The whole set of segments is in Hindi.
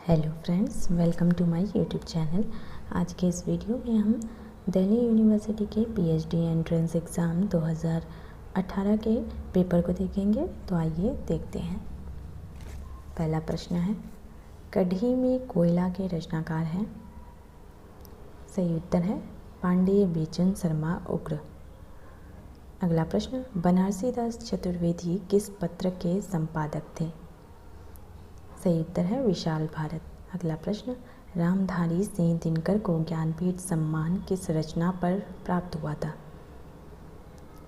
Hello friends, welcome to my YouTube channel. आज के इस वीडियो में हम दिल्ली यूनिवर्सिटी के पीएचडी एंट्रेंस एग्ज़ाम 2018 के पेपर को देखेंगे। तो आइए देखते हैं। पहला प्रश्न है, कढ़ी में कोयला के रचनाकार हैं। सही उत्तर है पांडेय बेचन शर्मा उग्र। अगला प्रश्न, बनारसी दास चतुर्वेदी किस पत्र के संपादक थे। सही उत्तर है विशाल भारत। अगला प्रश्न, रामधारी सिंह दिनकर को ज्ञानपीठ सम्मान किस रचना पर प्राप्त हुआ था।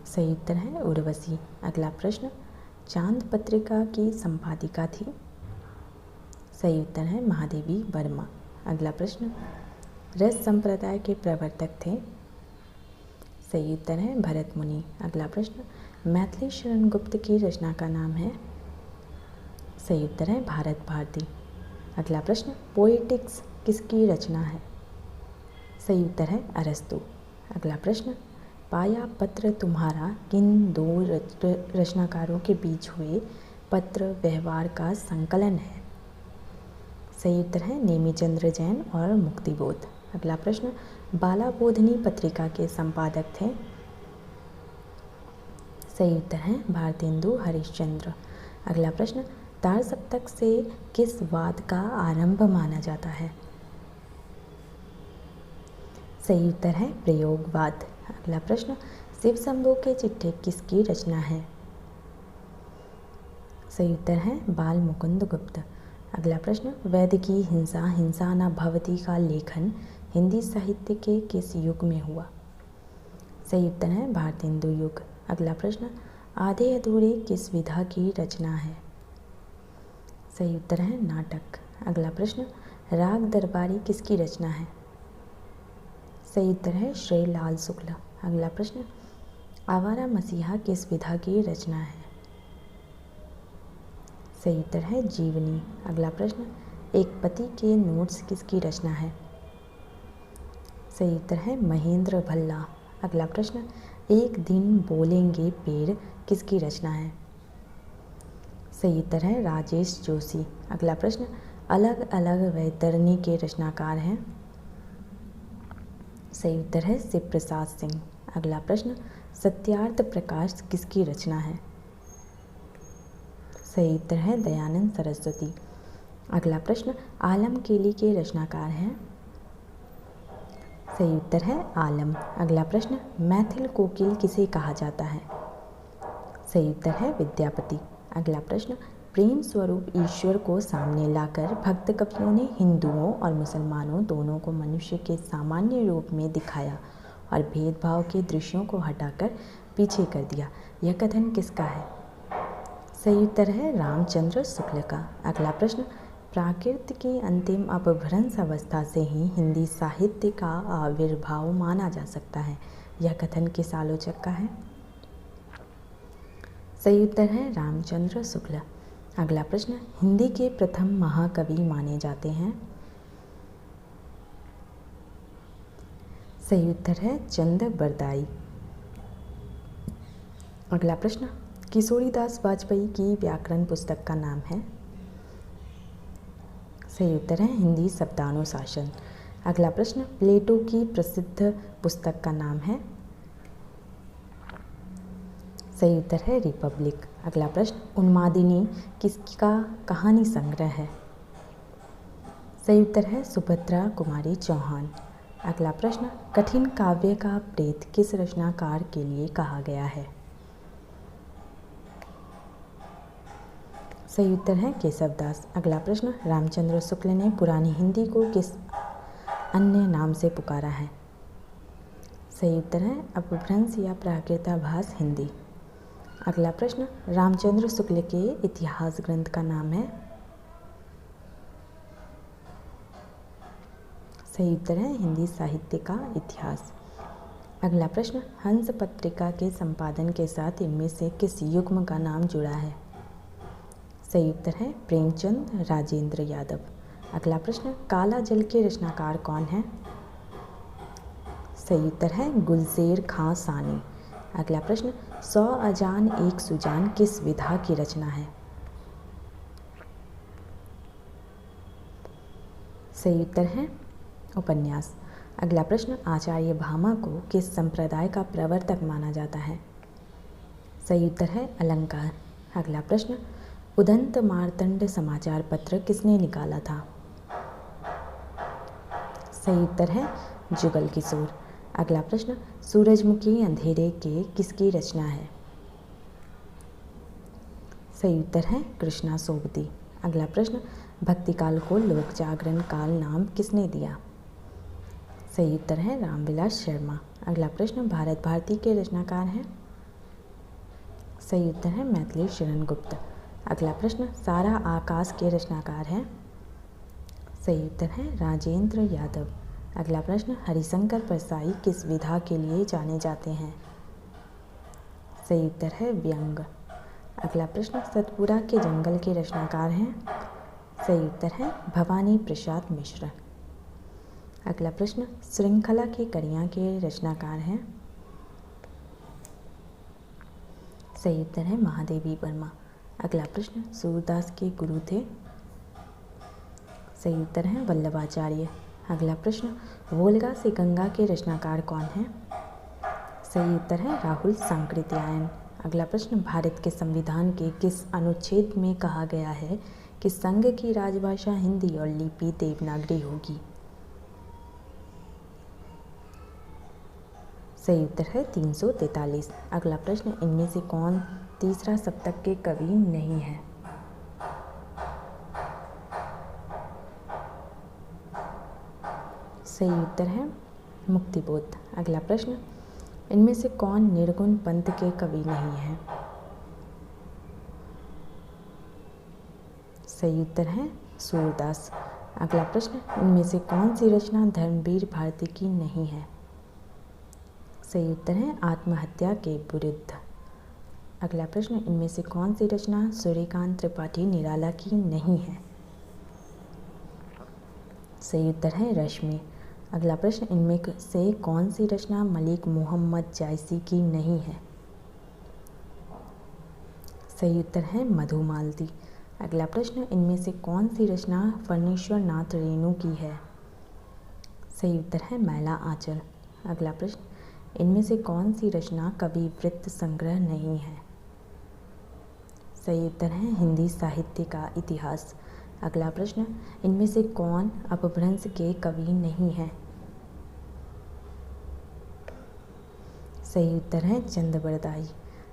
सही उत्तर है उर्वशी। अगला प्रश्न, चांद पत्रिका की संपादिका थी। सही उत्तर है महादेवी वर्मा। अगला प्रश्न, रस संप्रदाय के प्रवर्तक थे। सही उत्तर है भरत मुनि। अगला प्रश्न, मैथिली शरण गुप्त की रचना का नाम है। सही उत्तर है भारत भारती। अगला प्रश्न, पोएटिक्स किसकी रचना है। सही उत्तर है अरस्तु। अगला प्रश्न, पाया पत्र तुम्हारा किन दो रचनाकारों के बीच हुए पत्र व्यवहार का संकलन है। सही उत्तर है नेमिचंद्र जैन और मुक्तिबोध। अगला प्रश्न, बाला बोधनी पत्रिका के संपादक थे। सही उत्तर है भारतेंदु हरिश्चंद्र। अगला प्रश्न, तार सप्तक से किस वाद का आरंभ माना जाता है। सही उत्तर है प्रयोगवाद। अगला प्रश्न, शिव शंभू के चिट्ठे किसकी रचना है। सही उत्तर है बाल मुकुंद गुप्त। अगला प्रश्न, वेद की हिंसा हिंसा न भवती का लेखन हिंदी साहित्य के किस युग में हुआ। सही उत्तर है भारतेंदु युग। अगला प्रश्न, आधे अधूरे किस विधा की रचना है। सही उत्तर है नाटक। अगला प्रश्न, राग दरबारी किसकी रचना है। सही उत्तर है श्री लाल शुक्ला। अगला प्रश्न, आवारा मसीहा किस विधा की रचना है। सही उत्तर है जीवनी। अगला प्रश्न, एक पति के नोट्स किसकी रचना है। सही उत्तर है महेंद्र भल्ला। अगला प्रश्न, एक दिन बोलेंगे पेड़ किसकी रचना है। सही उत्तर है राजेश जोशी। अगला प्रश्न, अलग अलग वैतरणी के रचनाकार हैं। सही उत्तर है शिव प्रसाद सिंह। अगला प्रश्न, सत्यार्थ प्रकाश किसकी रचना है। सही उत्तर है दयानंद सरस्वती। अगला प्रश्न, आलम केली के रचनाकार हैं। सही उत्तर है आलम। अगला प्रश्न, मैथिल कोकिल किसे कहा जाता है। सही उत्तर है विद्यापति। अगला प्रश्न, प्रेम स्वरूप ईश्वर को सामने लाकर भक्त कवियों ने हिंदुओं और मुसलमानों दोनों को मनुष्य के सामान्य रूप में दिखाया और भेदभाव के दृश्यों को हटाकर पीछे कर दिया। यह कथन किसका है। सही उत्तर है रामचंद्र शुक्ल का। अगला प्रश्न, प्राकृत की अंतिम अपभ्रंश अवस्था से ही हिंदी साहित्य का आविर्भाव माना जा सकता है। यह कथन किस आलोचक का है। सही उत्तर है रामचंद्र शुक्ल। अगला प्रश्न, हिंदी के प्रथम महाकवि माने जाते हैं। सही उत्तर है चंद बरदाई। अगला प्रश्न, किशोरीदास वाजपेयी की व्याकरण पुस्तक का नाम है। सही उत्तर है हिंदी शब्दानुशासन। अगला प्रश्न, प्लेटो की प्रसिद्ध पुस्तक का नाम है। सही उत्तर है रिपब्लिक। अगला प्रश्न, उन्मादिनी किसका कहानी संग्रह है। सही उत्तर है सुभद्रा कुमारी चौहान। अगला प्रश्न, कठिन काव्य का प्रेत किस रचनाकार के लिए कहा गया है। सही उत्तर है केशवदास। अगला प्रश्न, रामचंद्र शुक्ल ने पुरानी हिंदी को किस अन्य नाम से पुकारा है। सही उत्तर है अपभ्रंश या प्राकृताभास हिंदी। अगला प्रश्न, रामचंद्र शुक्ल के इतिहास ग्रंथ का नाम है। सही उत्तर है हिंदी साहित्य का इतिहास। अगला प्रश्न, हंस पत्रिका के संपादन के साथ इनमें से किस युग्म का नाम जुड़ा है। सही उत्तर है प्रेमचंद राजेंद्र यादव। अगला प्रश्न, काला जल के रचनाकार कौन है। सही उत्तर है गुलशेर खां सानी। अगला प्रश्न, 100 अजान एक सुजान किस विधा की रचना है। सही उत्तर है उपन्यास। अगला प्रश्न, आचार्य भामा को किस संप्रदाय का प्रवर्तक माना जाता है? सही उत्तर है अलंकार। अगला प्रश्न, उदंत मार्तंड समाचार पत्र किसने निकाला था? सही उत्तर है जुगल किशोर। अगला प्रश्न, सूरजमुखी अंधेरे के किसकी रचना है? सही उत्तर है कृष्णा सोबती। अगला प्रश्न, भक्तिकाल को लोक जागरण काल नाम किसने दिया? सही उत्तर है रामविलास शर्मा। अगला प्रश्न, भारत भारती के रचनाकार हैं? सही उत्तर है मैथिली शरण गुप्त। अगला प्रश्न, सारा आकाश के रचनाकार हैं? सही उत्तर है राजेंद्र यादव। अगला प्रश्न, हरिशंकर परसाई किस विधा के लिए जाने जाते हैं? सही उत्तर है व्यंग। अगला प्रश्न, सतपुरा के जंगल के रचनाकार हैं? सही उत्तर है भवानी प्रसाद मिश्र। अगला प्रश्न, श्रृंखला की कड़ियाँ के रचनाकार हैं? सही उत्तर है महादेवी वर्मा। अगला प्रश्न, सूरदास के गुरु थे? सही उत्तर है वल्लभाचार्य। अगला प्रश्न, वोल्गा से गंगा के रचनाकार कौन हैं? सही उत्तर है राहुल सांकृत्यायन। अगला प्रश्न, भारत के संविधान के किस अनुच्छेद में कहा गया है कि संघ की राजभाषा हिंदी और लिपि देवनागरी होगी? सही उत्तर है 343। अगला प्रश्न, इनमें से कौन तीसरा सप्तक के कवि नहीं है? सही उत्तर है मुक्तिबोध। अगला प्रश्न, इनमें से कौन निर्गुण पंथ के कवि नहीं है? सही उत्तर है सूरदास। अगला प्रश्न, इनमें से कौन सी रचना धर्मवीर भारती की नहीं है? सही उत्तर है आत्महत्या के विरुद्ध। अगला प्रश्न, इनमें से कौन सी रचना सूर्यकांत त्रिपाठी निराला की नहीं है? सही उत्तर है रश्मि। अगला प्रश्न, इनमें से कौन सी रचना मलिक मोहम्मद जायसी की नहीं है? सही उत्तर है मधुमालती। अगला प्रश्न, इनमें से कौन सी रचना फणीश्वर नाथ रेणु की है? सही उत्तर है मैला आंचल। अगला प्रश्न, इनमें से कौन सी रचना कवि वृत्त संग्रह नहीं है? सही उत्तर है हिंदी साहित्य का इतिहास। अगला प्रश्न, इनमें से कौन अपभ्रंश के कवि नहीं है? सही उत्तर है चंद्रबरदाई।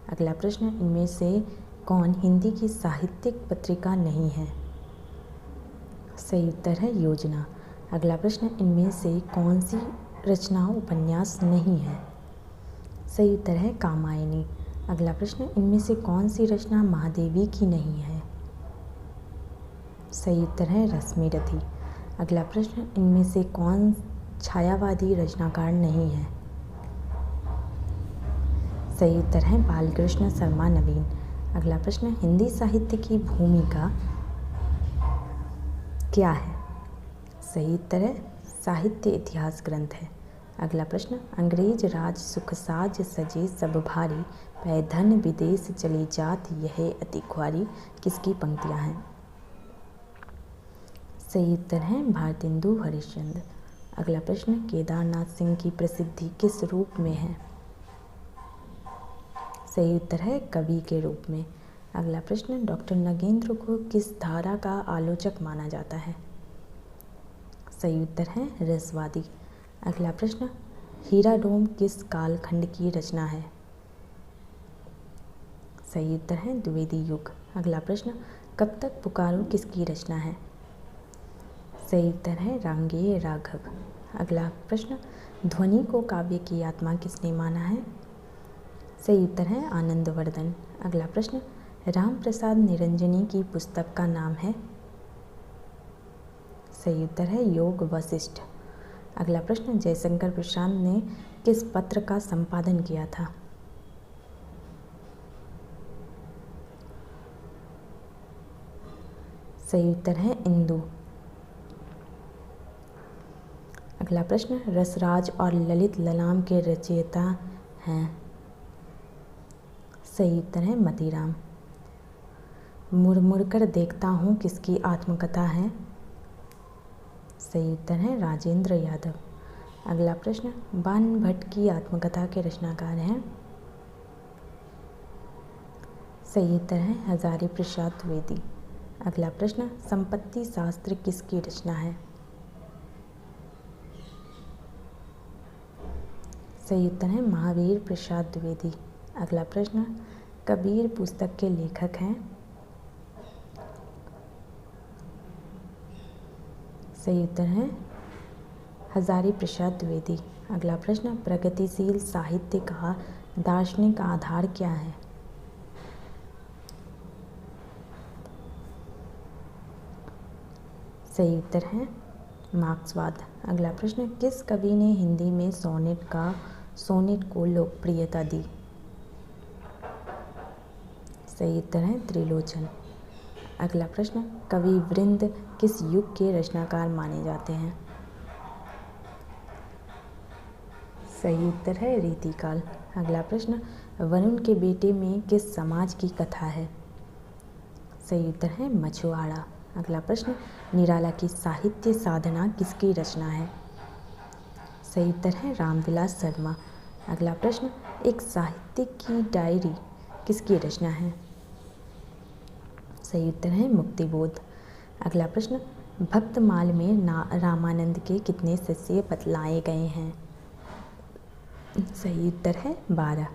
अगला प्रश्न, इनमें से कौन हिंदी की साहित्यिक पत्रिका नहीं है? सही उत्तर है योजना। अगला प्रश्न, इनमें से कौन सी रचना उपन्यास नहीं है? सही उत्तर है कामायनी। अगला प्रश्न, इनमें से कौन सी रचना महादेवी की नहीं है? सही उत्तर है रश्मिरथी। अगला प्रश्न, इनमें से कौन छायावादी रचनाकार नहीं है? सही उत्तर है बालकृष्ण शर्मा नवीन। अगला प्रश्न, हिंदी साहित्य की भूमिका क्या है? सही उत्तर है साहित्य इतिहास ग्रंथ है। अगला प्रश्न, अंग्रेज राज सुखसाज सजे सब भारी, पै धन विदेश चली जात यह अति ख्वारी, किसकी पंक्तियां हैं? सही उत्तर है भारतेंदु हरिश्चंद्र। अगला प्रश्न, केदारनाथ सिंह की प्रसिद्धि किस रूप में है? सही उत्तर है कवि के रूप में। अगला प्रश्न, डॉक्टर नगेंद्र को किस धारा का आलोचक माना जाता है? सही उत्तर है रसवादी। अगला प्रश्न, हीरा डोम किस कालखंड की रचना है? सही उत्तर है द्विवेदी युग। अगला प्रश्न, कब तक पुकारो किसकी रचना है? सही उत्तर है रांगेय राघव। अगला प्रश्न, ध्वनि को काव्य की आत्मा किसने माना है? सही उत्तर है आनंदवर्धन। अगला प्रश्न, राम प्रसाद निरंजनी की पुस्तक का नाम है? सही उत्तर है योग वशिष्ठ। अगला प्रश्न, जयशंकर प्रसाद ने किस पत्र का संपादन किया था? सही उत्तर है इंदु। अगला प्रश्न, रसराज और ललित ललाम के रचयिता हैं? सही उत्तर है मतीराम। मुड़ मुड़ कर देखता हूँ किसकी आत्मकथा है? सही उत्तर है राजेंद्र यादव। अगला प्रश्न, बाण भट्ट की आत्मकथा के रचनाकार हैं? सही उत्तर है हजारी प्रसाद द्विवेदी। अगला प्रश्न, संपत्ति शास्त्र किसकी रचना है? सही उत्तर है महावीर प्रसाद द्विवेदी। अगला प्रश्न, कबीर पुस्तक के लेखक हैं? सही उत्तर है हजारी प्रसाद द्विवेदी। अगला प्रश्न, प्रगतिशील साहित्य का दार्शनिक आधार क्या है? सही उत्तर है मार्क्सवाद। अगला प्रश्न, किस कवि ने हिंदी में सोनेट को लोकप्रियता दी? सही उत्तर है त्रिलोचन। अगला प्रश्न, कवि वृंद किस युग के रचनाकार माने जाते हैं? सही उत्तर है रीतिकाल। अगला प्रश्न, वरुण के बेटे में किस समाज की कथा है? सही उत्तर है मछुआरा। अगला प्रश्न, निराला की साहित्य साधना किसकी रचना है? सही उत्तर है रामविलास शर्मा। अगला प्रश्न, एक साहित्यिक की डायरी किसकी रचना है? सही उत्तर है मुक्तिबोध। अगला प्रश्न, भक्तमाल में रामानंद के कितने शिष्य बतलाए गए हैं? सही उत्तर है 12।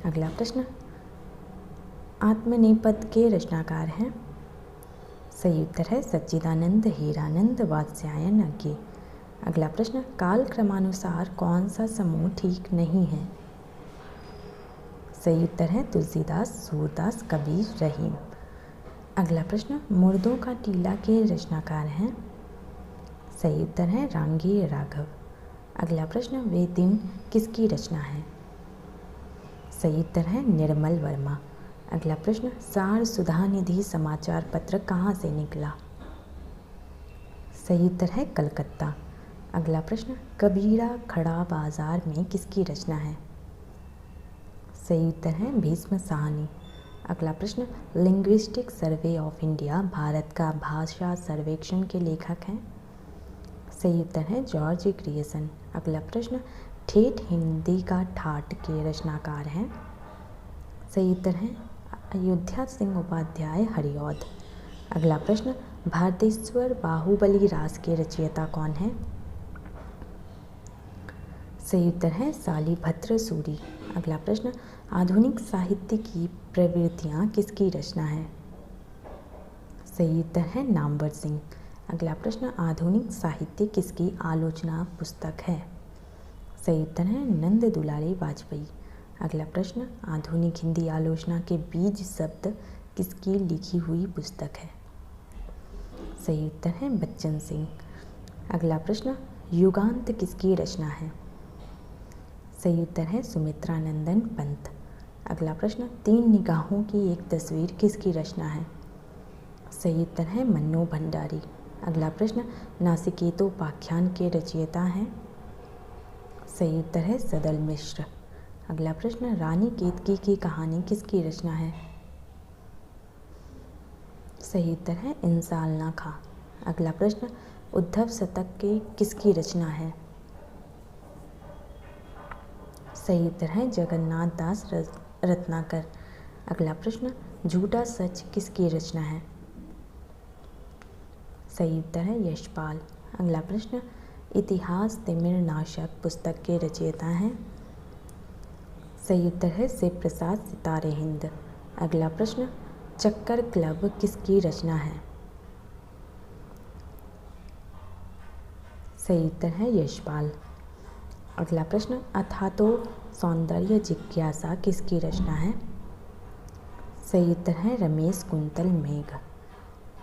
अगला प्रश्न, आत्मनेपद के रचनाकार हैं? सही उत्तर है सच्चिदानंद हीरानंद वात्स्यायन अज्ञे। अगला प्रश्न, काल क्रमानुसार कौन सा समूह ठीक नहीं है? सही उत्तर है तुलसीदास, सूरदास, कबीर, रहीम। अगला प्रश्न, मुर्दों का टीला के रचनाकार हैं? सही उत्तर है रांगी राघव। अगला प्रश्न, वे दिन किसकी रचना है? सही उत्तर है निर्मल वर्मा। अगला प्रश्न, सार सुधानिधि समाचार पत्र कहाँ से निकला? सही उत्तर है कलकत्ता। अगला प्रश्न, कबीरा खड़ा बाजार में किसकी रचना है? सही उत्तर है भीष्म साहनी। अगला प्रश्न, linguistic survey of India Bharat का भाषा सर्वेक्षण के लेखक हैं? सही उत्तर है जॉर्ज ग्रियर्सन। अगला प्रश्न, ठेठ हिंदी का ठाट के रचनाकार हैं? सही उत्तर है अयोध्या सिंह उपाध्याय हरिऔध। अगला प्रश्न, भारतेश्वर बाहुबली रास के रचयिता कौन है? सही उत्तर है शालिभद्र सूरी। अगला प्रश्न, आधुनिक साहित्य की प्रवृत्तियाँ किसकी रचना है? सही उत्तर है नामवर सिंह। अगला प्रश्न, आधुनिक साहित्य किसकी आलोचना पुस्तक है? सही उत्तर है नंद दुलारी वाजपेयी। अगला प्रश्न, आधुनिक हिंदी आलोचना के बीज शब्द किसकी लिखी हुई पुस्तक है? सही उत्तर है बच्चन सिंह। अगला प्रश्न, युगांत किसकी रचना है? सही उत्तर है सुमित्रा नंदन पंत। अगला प्रश्न, तीन निगाहों की एक तस्वीर किसकी रचना है? सही उत्तर है मन्नू भंडारी। अगला प्रश्न, नासिकेतोपाख्यान के रचयिता हैं? सही उत्तर है सदल मिश्र। अगला प्रश्न, रानी केतकी की कहानी किसकी रचना है? सही उत्तर है इंसालना खां। अगला प्रश्न, उद्धव शतक के किसकी रचना है? सही उत्तर है जगन्नाथ दास रत्नाकर। अगला प्रश्न, झूठा सच किसकी रचना है? सही उत्तर है यशपाल। अगला प्रश्न, इतिहास तिमिर नाशक पुस्तक के रचयिता हैं? सही उत्तर है शिव प्रसाद सितारे हिंद। अगला प्रश्न, चक्कर क्लब किसकी रचना है? सही उत्तर है यशपाल। अगला प्रश्न, अथातो सौंदर्य जिज्ञासा किसकी रचना है? सही उत्तर है रमेश कुंतल मेघ।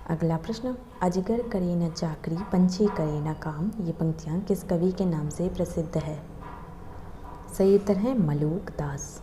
अगला प्रश्न, अजगर करे न चाकरी पंछी करे न काम, ये पंक्तियाँ किस कवि के नाम से प्रसिद्ध है? सही उत्तर है मलूक दास।